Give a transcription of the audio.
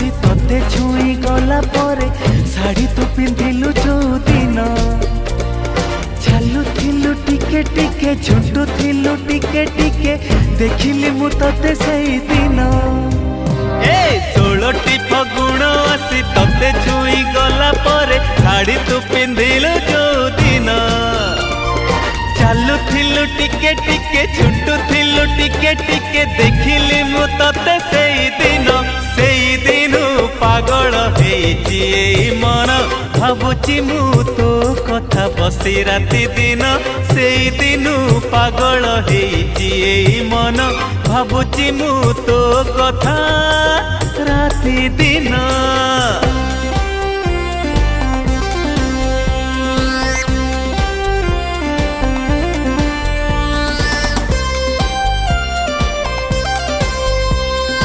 आसी तोते छुई गला परे शाड़ी तू पिंधिलु जो दिन चालू थिलु टिके टिके झुंटू थिलु टिके टिके देखिली मु तोते सही दिन ए 16टी फगुण आसी तोते छुई गला परे शाड़ी तू पिंधिलु जो दिन चालू थिलु टिके टिके झुंटू थिलु टिके टिके देखिली मु तोते सही दिन पागल हेची एई मन भाबुची मु तो कथा बसी राति दिन सेई दिनु पागल हेची एई मन भाबुची मु तो कथा राति दिन।